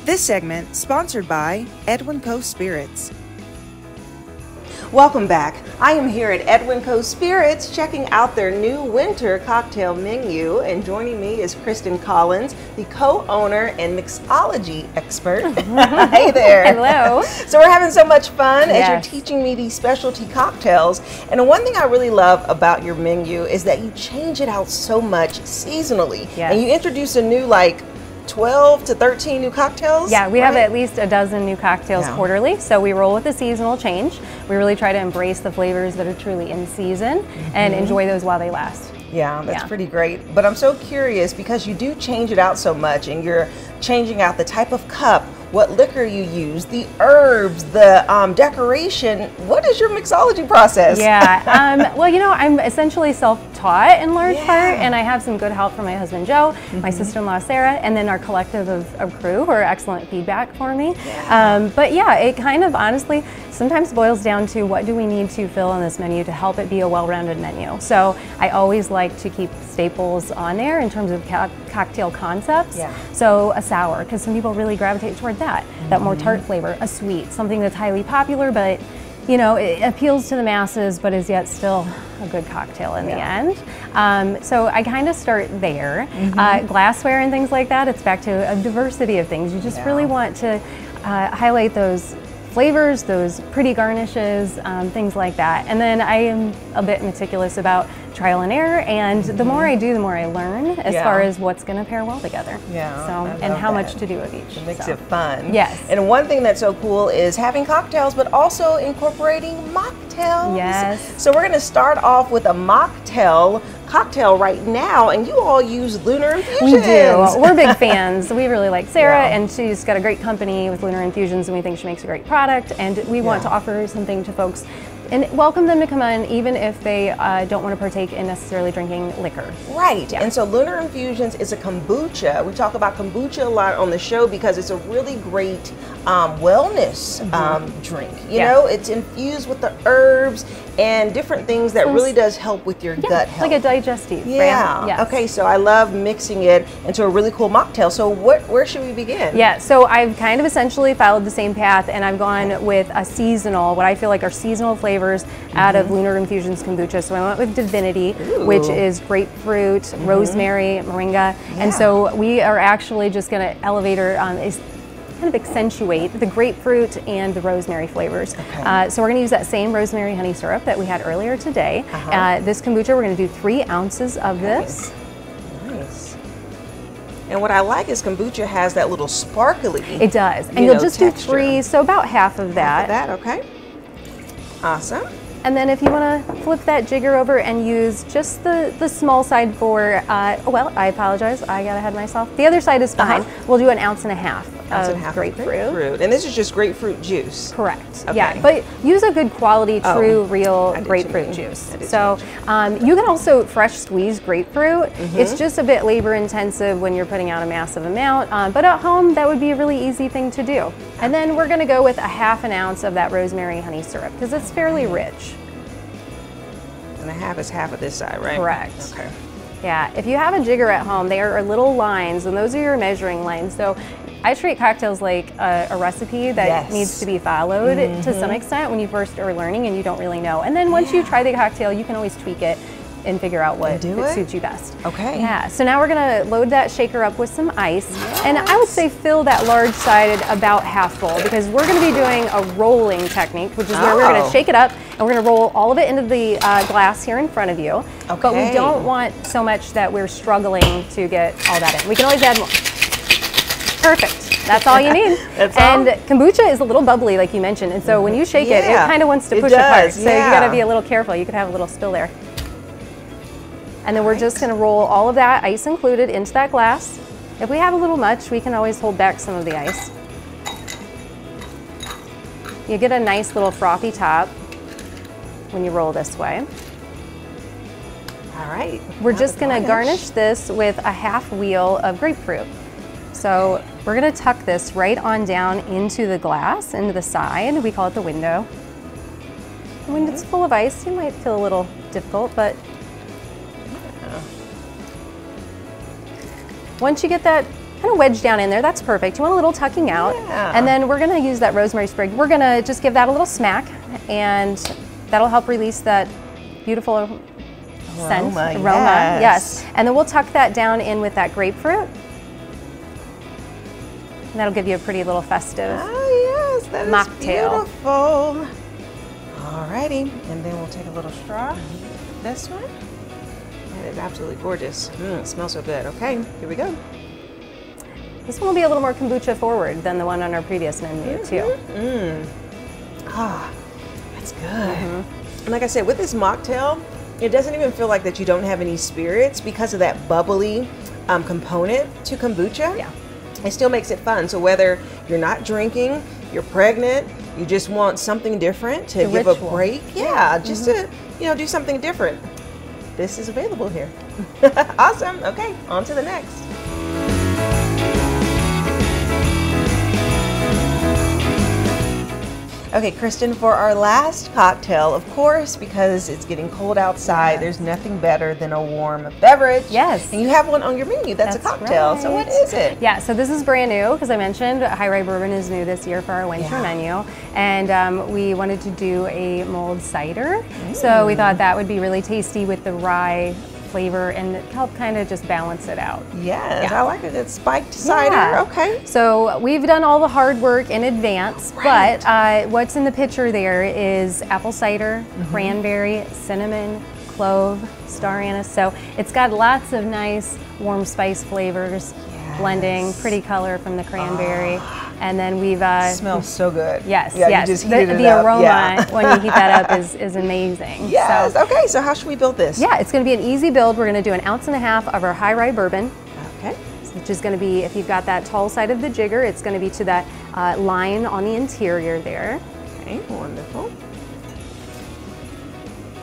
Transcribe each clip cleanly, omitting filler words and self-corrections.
This segment sponsored by Edwin Coe Spirits. Welcome back. I am here at Edwin Coe Spirits checking out their new winter cocktail menu, and joining me is Kristen Collins, the co-owner and mixology expert. Hey there. Hello. So we're having so much fun as Yes. you're teaching me these specialty cocktails. And the one thing I really love about your menu is that you change it out so much seasonally. Yes. And you introduce a new 12 to 13 new cocktails? Yeah, we have at least a dozen new cocktails quarterly, so we roll with the seasonal change. We really try to embrace the flavors that are truly in season and enjoy those while they last. Yeah, that's pretty great. But I'm so curious because you do change it out so much, and you're changing out the type of cup, what liquor you use, the herbs, the decoration. What is your mixology process? Yeah, well, you know, I'm essentially self-taught in large part, and I have some good help from my husband Joe, my sister-in-law Sarah, and then our collective of crew who are excellent feedback for me. But yeah, it kind of honestly sometimes boils down to what do we need to fill on this menu to help it be a well-rounded menu. So I always like to keep staples on there in terms of cocktail concepts. So a sour, because some people really gravitate toward that more tart flavor, a sweet, something that's highly popular, but you know, it appeals to the masses, but is yet still a good cocktail in the end. So I kind of start there. Glassware and things like that, it's back to a diversity of things. You just really want to highlight those flavors, those pretty garnishes, things like that. And then I am a bit meticulous about trial and error, and the more I do, the more I learn as far as what's going to pair well together. And how much to do of each. It makes it fun. Yes. And one thing that's so cool is having cocktails, but also incorporating mocktails. Yes. So we're going to start off with a mocktail cocktail right now, and you all use Lunar Infusions. We do. We're big fans. We really like Sarah, and she's got a great company with Lunar Infusions, and we think she makes a great product, and we want to offer something to folks and welcome them to come on even if they don't want to partake in necessarily drinking liquor. Right. And so Lunar Infusions is a kombucha. We talk about kombucha a lot on the show because it's a really great wellness drink. You know, it's infused with the herbs and different things that really does help with your gut health. Like a digestive. Yeah. Yes. Okay, so I love mixing it into a really cool mocktail. So where should we begin? Yeah, so I've kind of essentially followed the same path, and I've gone with a seasonal, what I feel like are seasonal flavors out of Lunar Infusions kombucha. So I went with Divinity, which is grapefruit, rosemary, moringa, and so we are actually just going to elevate or kind of accentuate the grapefruit and the rosemary flavors. So we're going to use that same rosemary honey syrup that we had earlier today. This kombucha, we're going to do 3 ounces of this. Nice. And what I like is kombucha has that little sparkly. It does. And you'll just do 3, so about half of that. Half of that, okay. Awesome. And then if you want to flip that jigger over and use just the small side for, well, I apologize, I got ahead of myself. The other side is fine. We'll do 1.5 ounces of grapefruit. And this is just grapefruit juice. Correct. Yeah, but use a good quality, true, real grapefruit juice. So you can also fresh squeeze grapefruit. It's just a bit labor intensive when you're putting out a massive amount, but at home that would be a really easy thing to do. And then we're going to go with 1/2 ounce of that rosemary honey syrup because it's fairly rich. And 1/2 is half of this side, right? Correct. Okay. Yeah, if you have a jigger at home, there are little lines, and those are your measuring lines. So I treat cocktails like a recipe that needs to be followed to some extent when you first are learning and you don't really know. And then once you try the cocktail, you can always tweak it and figure out what suits you best. Okay. Yeah, so now we're gonna load that shaker up with some ice. And I would say fill that large side about half full because we're gonna be doing a rolling technique, which is where we're gonna shake it up and we're gonna roll all of it into the glass here in front of you. But we don't want so much that we're struggling to get all that in. We can always add more. Perfect. That's all you need. And kombucha is a little bubbly, like you mentioned, and so when you shake it, it kind of wants to push apart. So you got to be a little careful. You could have a little spill there. And then we're just going to roll all of that, ice included, into that glass. If we have a little much, we can always hold back some of the ice. You get a nice little frothy top when you roll this way. All right. We're just going to garnish this with 1/2 wheel of grapefruit. So we're going to tuck this right on down into the glass, into the side. We call it the window. When it's full of ice, it might feel a little difficult, but once you get that kind of wedged down in there. That's perfect. You want a little tucking out. Yeah. And then we're gonna use that rosemary sprig. We're gonna just give that a little smack, and that'll help release that beautiful aroma. Yes. And then we'll tuck that down in with that grapefruit. And that'll give you a pretty little festive yes, that is mocktail. Beautiful. Alrighty, and then we'll take a little straw. This one. That is absolutely gorgeous. It smells so good. Okay, here we go. This one will be a little more kombucha forward than the one on our previous menu too. Ah, that's good. And like I said, with this mocktail, it doesn't even feel like that you don't have any spirits because of that bubbly component to kombucha. Yeah. It still makes it fun. So whether you're not drinking, you're pregnant, you just want something different to give a break. Yeah, just to, do something different. This is available here. Awesome. Okay, on to the next. Okay, Kristen, for our last cocktail, of course, because it's getting cold outside, there's nothing better than a warm beverage. Yes. And you have one on your menu that's a cocktail. Right. So what is it? Yeah, so this is brand new, because I mentioned high rye bourbon is new this year for our winter menu. And we wanted to do a mulled cider. So we thought that would be really tasty with the rye flavor and help kind of just balance it out. Yes, I like a good spiked cider. Okay. So we've done all the hard work in advance, but what's in the picture there is apple cider, cranberry, cinnamon, clove, star anise. So it's got lots of nice warm spice flavors, blending, pretty color from the cranberry. And then we've smells so good. Yes, yeah, yes. You just heated it the up. aroma when you heat that up is amazing. Yes. So, okay. So how should we build this? Yeah, it's going to be an easy build. We're going to do 1.5 ounces of our high rye bourbon. Okay. Which is going to be, if you've got that tall side of the jigger, it's going to be to that line on the interior there. Okay. Wonderful.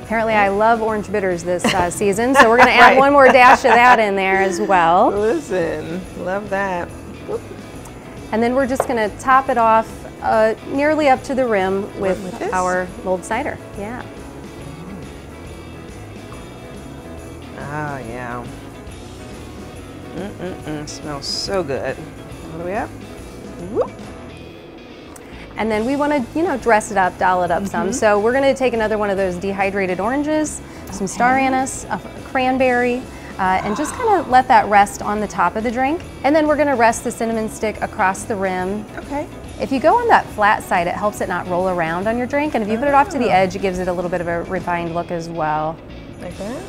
Apparently, I love orange bitters this season, so we're going to add one more dash of that in there as well. Listen, love that. And then we're just going to top it off nearly up to the rim with our mulled cider. Yeah. Oh, yeah. Smells so good. All the way up. Whoop. And then we want to, dress it up, doll it up some. So we're going to take another one of those dehydrated oranges, some star anise, a cranberry, and just kind of let that rest on the top of the drink. And then we're going to rest the cinnamon stick across the rim. Okay. If you go on that flat side, it helps it not roll around on your drink. And if you put it off to the edge, it gives it a little bit of a refined look as well. Like that?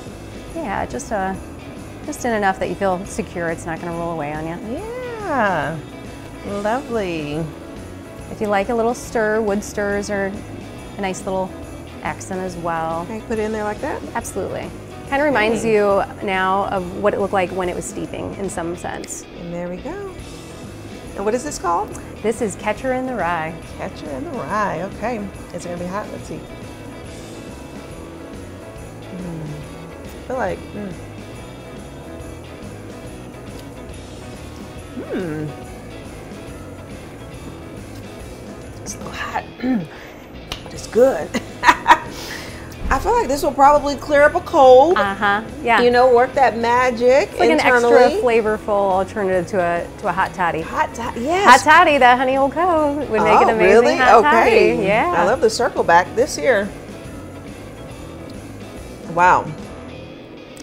Yeah, just in enough that you feel secure. It's not going to roll away on you. Yeah. Lovely. If you like a little stir, wood stirs are a nice little accent as well. Can I put it in there like that? Absolutely. Kind of reminds you now of what it looked like when it was steeping in some sense. And there we go. And what is this called? This is Catcher in the Rye. Catcher in the Rye. Okay. Is it going to be hot? Let's see. I feel like, it's a little hot, but it's good. I feel like this will probably clear up a cold. Yeah. Work that magic it's like internally. an extra flavorful alternative to a hot toddy. Hot toddy, yes. Hot toddy, that honey old Co would make an amazing really? hot Okay. toddy. Yeah. I love the circle back this here. Wow.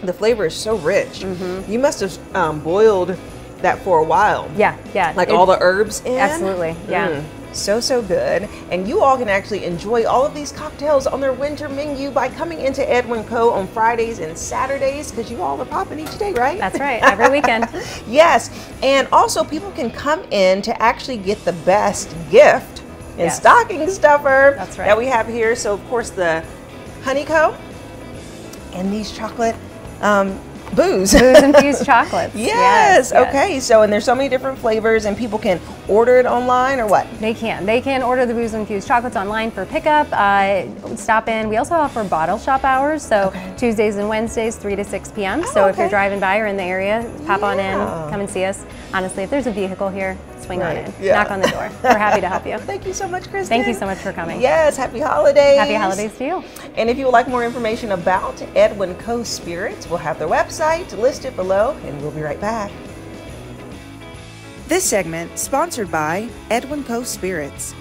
The flavor is so rich. You must have boiled that for a while. Yeah, yeah. Like all the herbs in? Absolutely, yeah. So good. And you all can actually enjoy all of these cocktails on their winter menu by coming into Edwin Coe on Fridays and Saturdays, because you all are popping each day, right? That's right, every weekend. Yes, and also people can come in to actually get the best gift and stocking stuffer that we have here. So of course the honeycomb and these chocolate booze infused chocolates. Yes. Okay. So, and there's so many different flavors, and people can order it online or what? They can order the booze infused chocolates online for pickup. Stop in. We also offer bottle shop hours, so Tuesdays and Wednesdays 3 to 6 p.m. So if you're driving by or in the area, pop on in, come and see us. Honestly, if there's a vehicle here, swing on in, knock on the door. We're happy to help you. Thank you so much, Kristen. Thank you so much for coming. Yes, happy holidays. Happy holidays to you. And if you would like more information about Edwin Coe Spirits, we'll have their website listed below, and we'll be right back. This segment sponsored by Edwin Coe Spirits.